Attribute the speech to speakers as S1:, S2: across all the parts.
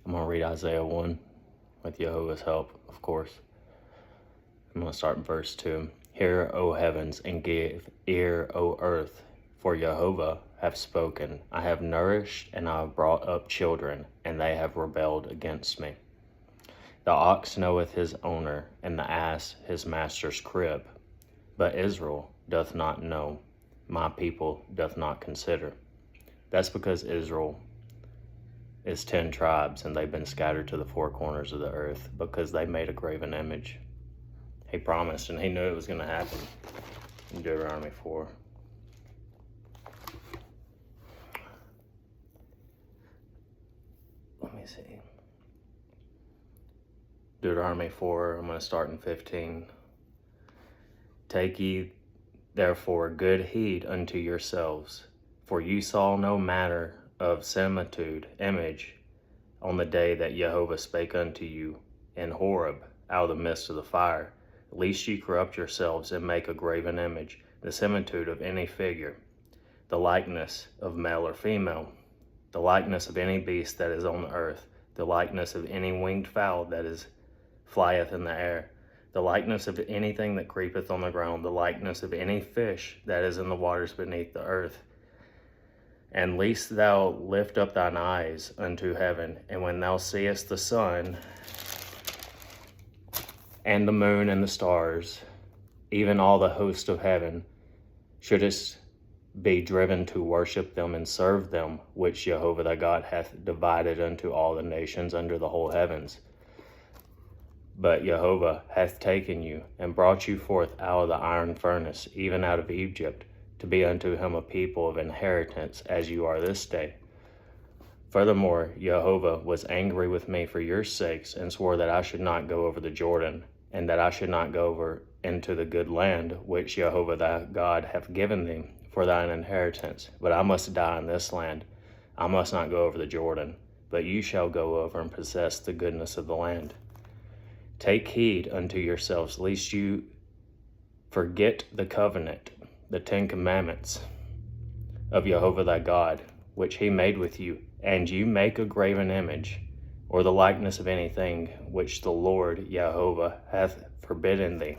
S1: I'm going to read Isaiah 1 with Jehovah's help, of course. I'm going to start in verse 2. Hear, O heavens, and give ear, O earth, for Jehovah hath spoken. I have nourished and I have brought up children, and they have rebelled against me. The ox knoweth his owner, and the ass his master's crib. But Israel doth not know, my people doth not consider. That's because Israel is 10 tribes, and they've been scattered to the four corners of the earth because they made a graven image. He promised, and he knew it was going to happen in Deuteronomy 4. Let me see. Deuteronomy 4, I'm going to start in 15. Take ye therefore good heed unto yourselves, for ye saw no matter of similitude, image, on the day that Jehovah spake unto you in Horeb out of the midst of the fire, lest ye corrupt yourselves and make a graven image, the similitude of any figure, the likeness of male or female, the likeness of any beast that is on the earth, the likeness of any winged fowl that flieth in the air, the likeness of anything that creepeth on the ground, the likeness of any fish that is in the waters beneath the earth. And lest thou lift up thine eyes unto heaven, and when thou seest the sun and the moon and the stars, even all the host of heaven, shouldest be driven to worship them and serve them, which Jehovah thy God hath divided unto all the nations under the whole heavens. But Jehovah hath taken you and brought you forth out of the iron furnace, even out of Egypt, to be unto him a people of inheritance, as you are this day. Furthermore, Jehovah was angry with me for your sakes, and swore that I should not go over the Jordan, and that I should not go over into the good land which Jehovah thy God hath given thee for thine inheritance. But I must die in this land. I must not go over the Jordan, but you shall go over and possess the goodness of the land. Take heed unto yourselves, lest you forget the covenant, the 10 commandments of Jehovah thy God, which he made with you, and you make a graven image, or the likeness of anything which the Lord Jehovah hath forbidden thee.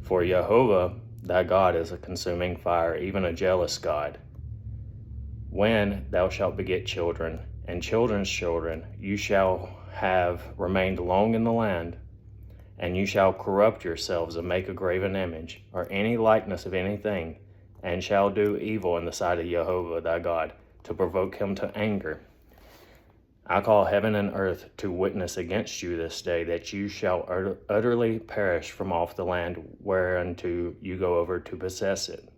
S1: For Jehovah thy God is a consuming fire, even a jealous God. When thou shalt beget children, and children's children, you shall have remained long in the land, and you shall corrupt yourselves and make a graven image, or any likeness of anything, and shall do evil in the sight of Jehovah thy God, to provoke him to anger. I call heaven and earth to witness against you this day, that you shall utterly perish from off the land whereunto you go over to possess it.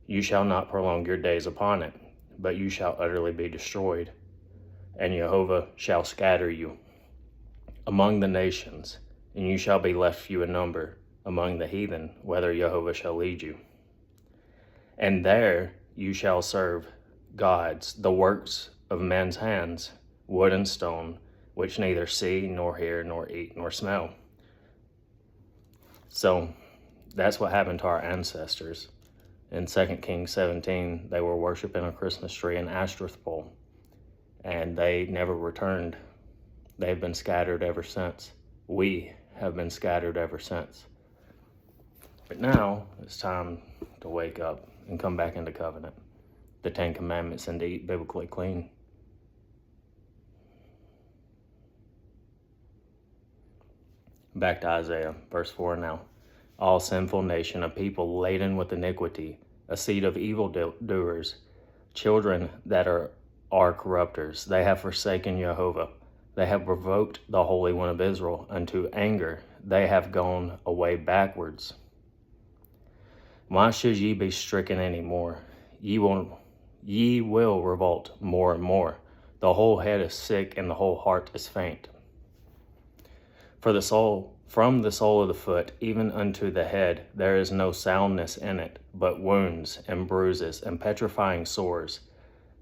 S1: You shall not prolong your days upon it, but you shall utterly be destroyed, and Jehovah shall scatter you among the nations, and you shall be left few in number among the heathen, whither Jehovah shall lead you. And there you shall serve gods, the works of men's hands, wood and stone, which neither see, nor hear, nor eat, nor smell. So that's what happened to our ancestors. In 2 Kings 17, they were worshiping a Christmas tree and Ashtoreth pole, and they never returned. They've been scattered ever since. We have been scattered ever since. But now it's time to wake up and come back into covenant, the 10 commandments, and to eat biblically clean. Back to Isaiah, verse 4 now. All sinful nation, a people laden with iniquity, a seed of evildoers, children that are corrupters. They have forsaken Jehovah. They have provoked the Holy One of Israel unto anger. They have gone away backwards. Why should ye be stricken any more? Ye will revolt more and more. The whole head is sick, and the whole heart is faint. For the soul, from the sole of the foot even unto the head, there is no soundness in it, but wounds and bruises and petrifying sores.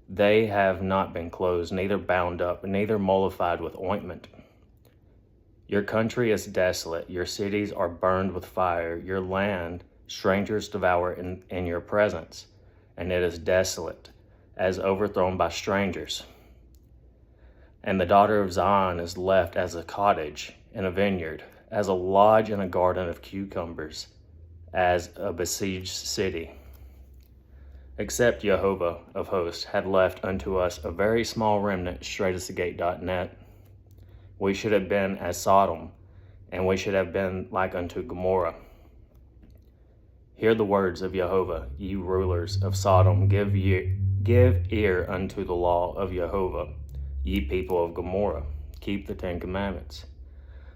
S1: They have not been closed, neither bound up, neither mollified with ointment. Your country is desolate, your cities are burned with fire, your land strangers devour in your presence, and it is desolate, as overthrown by strangers. And the daughter of Zion is left as a cottage in a vineyard, as a lodge in a garden of cucumbers, as a besieged city. Except Jehovah of hosts had left unto us a very small remnant, straightasthegate.net. We should have been as Sodom, and we should have been like unto Gomorrah. Hear the words of Jehovah, ye rulers of Sodom, give ear unto the law of Jehovah, ye people of Gomorrah, keep the 10 Commandments.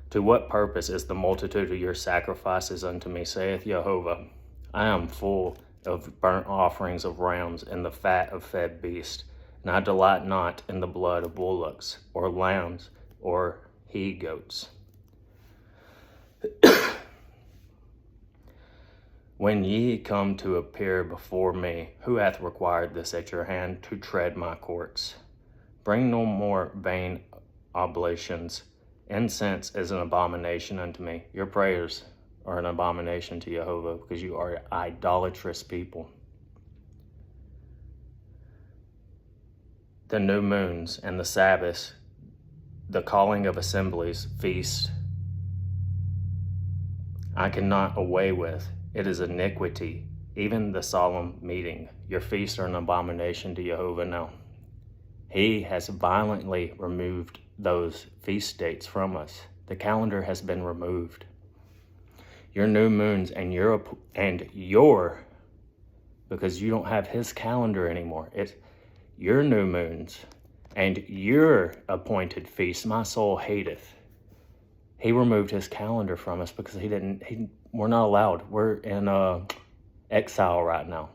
S1: To what purpose is the multitude of your sacrifices unto me, saith Jehovah? I am full of burnt offerings of rams and the fat of fed beasts, and I delight not in the blood of bullocks, or lambs, or he-goats. When ye come to appear before me, who hath required this at your hand, to tread my courts? Bring no more vain oblations. Incense is an abomination unto me. Your prayers are an abomination to Jehovah, because you are idolatrous people. The new moons and the Sabbaths, the calling of assemblies, feast, I cannot away with. It is iniquity, even the solemn meeting. Your feasts are an abomination to Jehovah now. He has violently removed those feast dates from us. The calendar has been removed. Your new moons and your, because you don't have his calendar anymore. It's your new moons and your appointed feasts, my soul hateth. He removed his calendar from us because we're not allowed. We're in exile right now.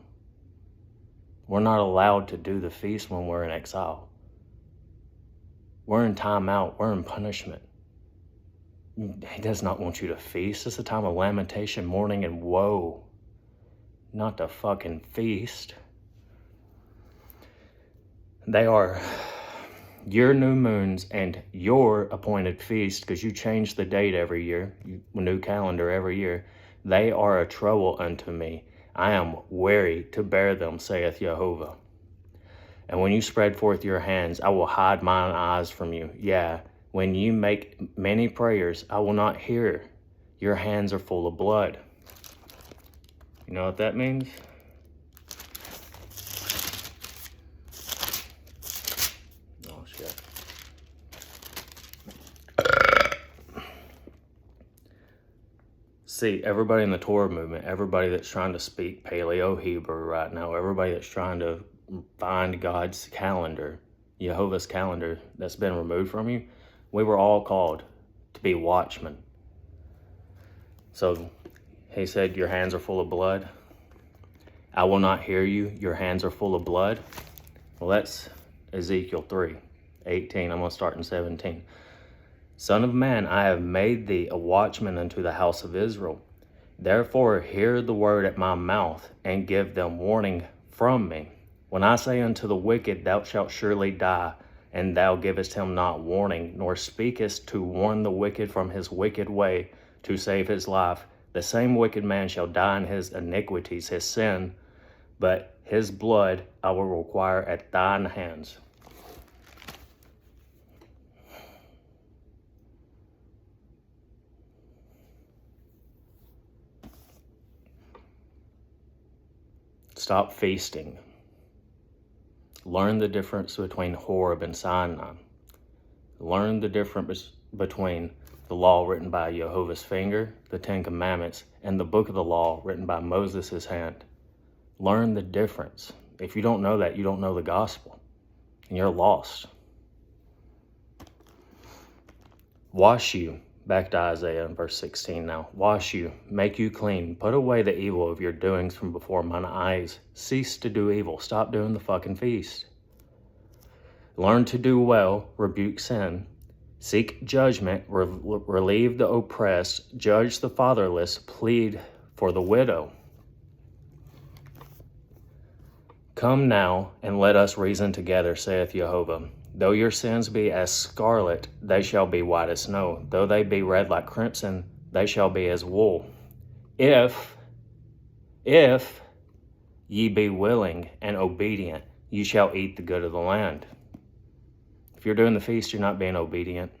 S1: We're not allowed to do the feast when we're in exile. We're in timeout. We're in punishment. He does not want you to feast. It's a time of lamentation, mourning, and woe. Not to fucking feast. They are your new moons and your appointed feast, because you change the date every year, new calendar every year. They are a trouble unto me. I am weary to bear them, saith Jehovah. And when you spread forth your hands, I will hide mine eyes from you. Yeah, when you make many prayers, I will not hear. Your hands are full of blood. You know what that means? Oh, shit. See, everybody in the Torah movement, everybody that's trying to speak Paleo-Hebrew right now, everybody that's trying to find God's calendar, Jehovah's calendar that's been removed from you, we were all called to be watchmen. So he said, your hands are full of blood. I will not hear you. Your hands are full of blood. Well, that's Ezekiel 3:18. I'm going to start in 17. Son of man, I have made thee a watchman unto the house of Israel. Therefore hear the word at my mouth, and give them warning from me. When I say unto the wicked, thou shalt surely die, and thou givest him not warning, nor speakest to warn the wicked from his wicked way, to save his life, the same wicked man shall die in his iniquities, his sin, but his blood I will require at thine hands. Stop feasting. Learn the difference between Horeb and Sinai. Learn the difference between the law written by Jehovah's finger, the 10 Commandments, and the book of the law written by Moses' hand. Learn the difference. If you don't know that, you don't know the gospel, and you're lost. Wash you. Back to Isaiah in verse 16 now. Wash you, make you clean, put away the evil of your doings from before mine eyes. Cease to do evil. Stop doing the fucking feast. Learn to do well, rebuke sin. Seek judgment, relieve the oppressed, judge the fatherless, plead for the widow. Come now, and let us reason together, saith Jehovah. Though your sins be as scarlet, they shall be white as snow. Though they be red like crimson, they shall be as wool. If ye be willing and obedient, ye shall eat the good of the land. If you're doing the feast, you're not being obedient.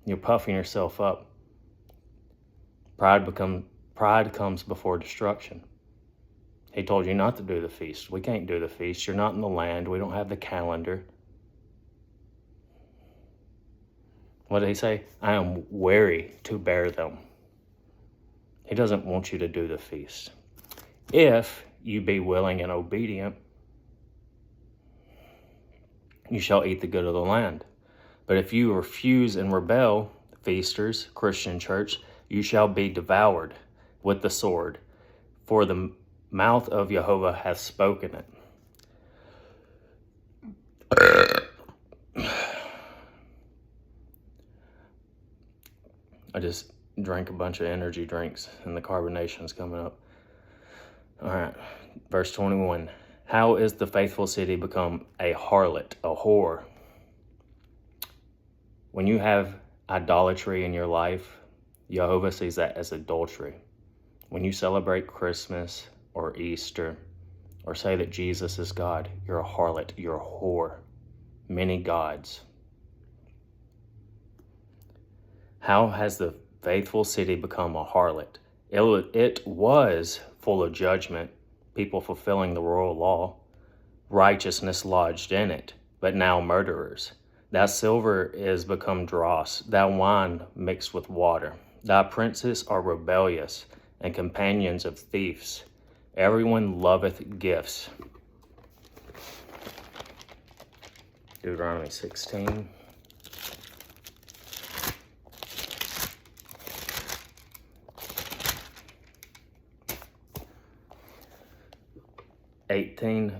S1: You're puffing yourself up. Pride comes before destruction. He told you not to do the feast. We can't do the feast. You're not in the land. We don't have the calendar. What did he say? I am weary to bear them. He doesn't want you to do the feast. If you be willing and obedient, you shall eat the good of the land. But if you refuse and rebel, feasters, Christian church, you shall be devoured with the sword, for the mouth of Jehovah hath spoken it. I just drank a bunch of energy drinks and the carbonation's coming up. All right, verse 21. How is the faithful city become a harlot, a whore? When you have idolatry in your life, Jehovah sees that as adultery. When you celebrate Christmas or Easter or say that Jesus is God, you're a harlot, you're a whore. Many gods. How has the faithful city become a harlot? It was full of judgment, people fulfilling the royal law, righteousness lodged in it, but now murderers. Thy silver is become dross, thy wine mixed with water. Thy princes are rebellious and companions of thieves. Everyone loveth gifts. Deuteronomy 16.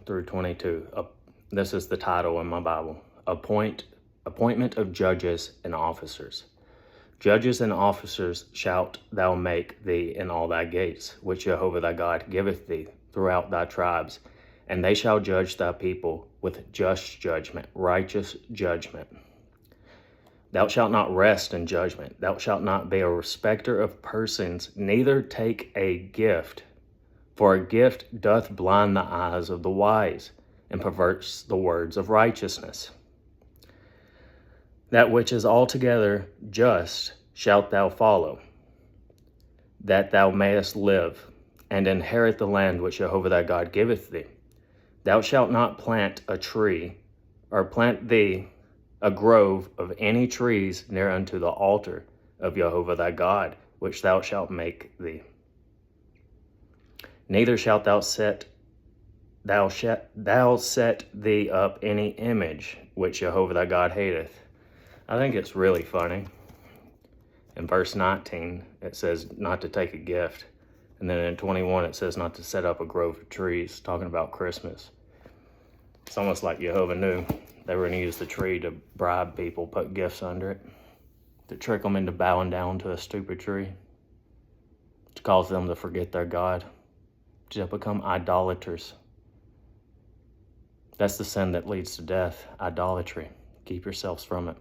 S1: through 22. This is the title in my Bible. Appointment of judges and officers. Judges and officers shalt thou make thee in all thy gates, which Jehovah thy God giveth thee throughout thy tribes, and they shall judge thy people with just judgment, righteous judgment. Thou shalt not rest in judgment. Thou shalt not be a respecter of persons, neither take a gift. For a gift doth blind the eyes of the wise, and perverts the words of righteousness. That which is altogether just shalt thou follow, that thou mayest live, and inherit the land which Jehovah thy God giveth thee. Thou shalt not plant a tree, or plant thee a grove of any trees near unto the altar of Jehovah thy God, which thou shalt make thee. Neither shalt thou set thee up any image which Jehovah thy God hateth. I think it's really funny. In verse 19, it says not to take a gift. And then in 21, it says not to set up a grove of trees, talking about Christmas. It's almost like Jehovah knew they were going to use the tree to bribe people, put gifts under it, to trick them into bowing down to a stupid tree, to cause them to forget their God, to become idolaters. That's the sin that leads to death, idolatry. Keep yourselves from it.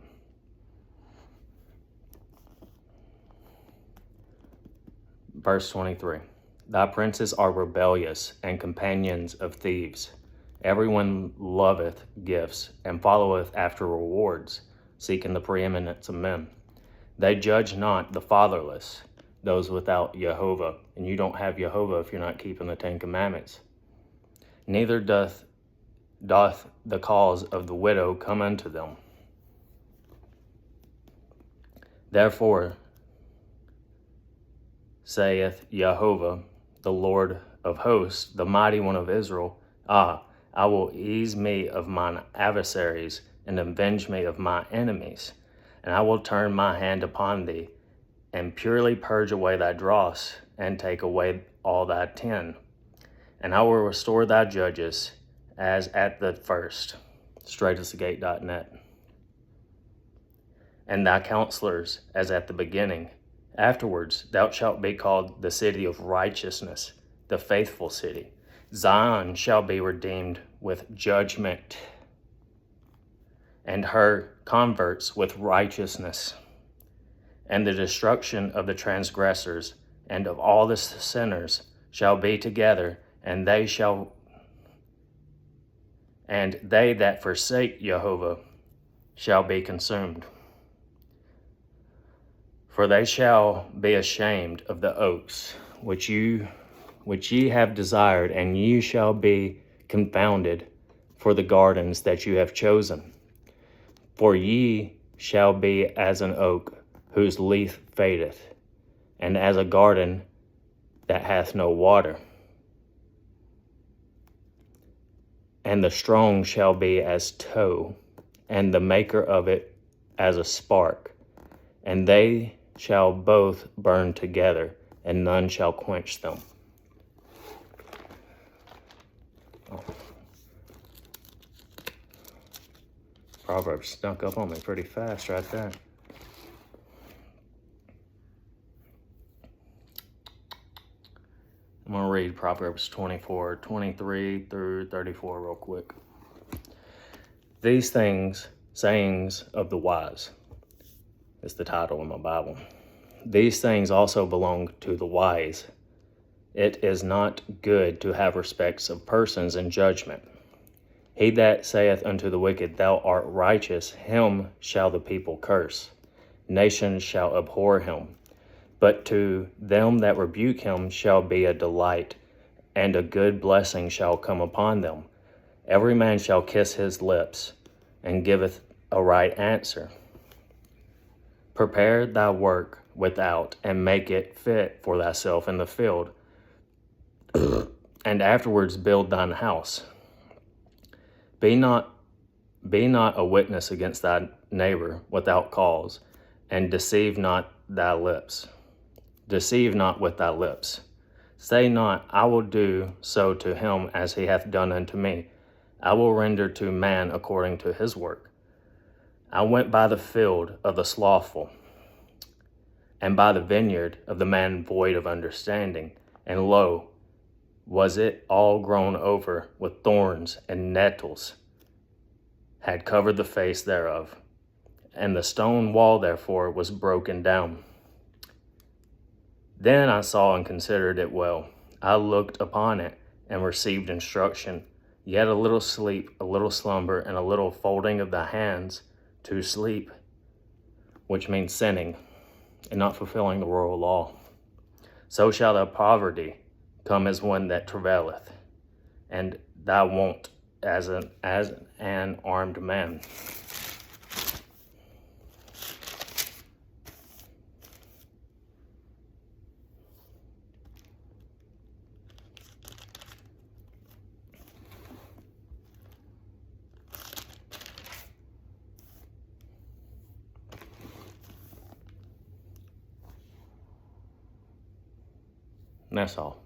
S1: Verse 23. Thy princes are rebellious and companions of thieves. Everyone loveth gifts and followeth after rewards, seeking the preeminence of men. They judge not the fatherless, those without Jehovah. And you don't have Jehovah if you're not keeping the Ten Commandments. Neither doth the cause of the widow come unto them. Therefore saith Jehovah, the Lord of hosts, the mighty one of Israel, I will ease me of mine adversaries and avenge me of my enemies. And I will turn my hand upon thee, and purely purge away thy dross, and take away all thy tin. And I will restore thy judges as at the first. straightesthegate.net. And thy counselors as at the beginning. Afterwards thou shalt be called the city of righteousness, the faithful city. Zion shall be redeemed with judgment, and her converts with righteousness. And the destruction of the transgressors and of all the sinners shall be together, and they that forsake Jehovah shall be consumed. For they shall be ashamed of the oaks which ye have desired, and ye shall be confounded for the gardens that you have chosen. For ye shall be as an oak whose leaf fadeth, and as a garden that hath no water. And the strong shall be as tow, and the maker of it as a spark, and they shall both burn together, and none shall quench them. Oh. Proverbs snuck up on me pretty fast right there. I'm going to read Proverbs 24, 23 through 34 real quick. These things, sayings of the wise, is the title in my Bible. These things also belong to the wise. It is not good to have respects of persons in judgment. He that saith unto the wicked, Thou art righteous, him shall the people curse. Nations shall abhor him. But to them that rebuke him shall be a delight, and a good blessing shall come upon them. Every man shall kiss his lips, and giveth a right answer. Prepare thy work without, and make it fit for thyself in the field, and afterwards build thine house. Be not a witness against thy neighbor without cause, and deceive not thy lips. Deceive not with thy lips. Say not, I will do so to him as he hath done unto me. I will render to man according to his work. I went by the field of the slothful, and by the vineyard of the man void of understanding, and lo, was it all grown over with thorns, and nettles had covered the face thereof, and the stone wall therefore was broken down. Then I saw and considered it well. I looked upon it and received instruction. Yet a little sleep, a little slumber, and a little folding of the hands to sleep, which means sinning and not fulfilling the royal law. So shall thy poverty come as one that travaileth, and thy want as an armed man. And that's all.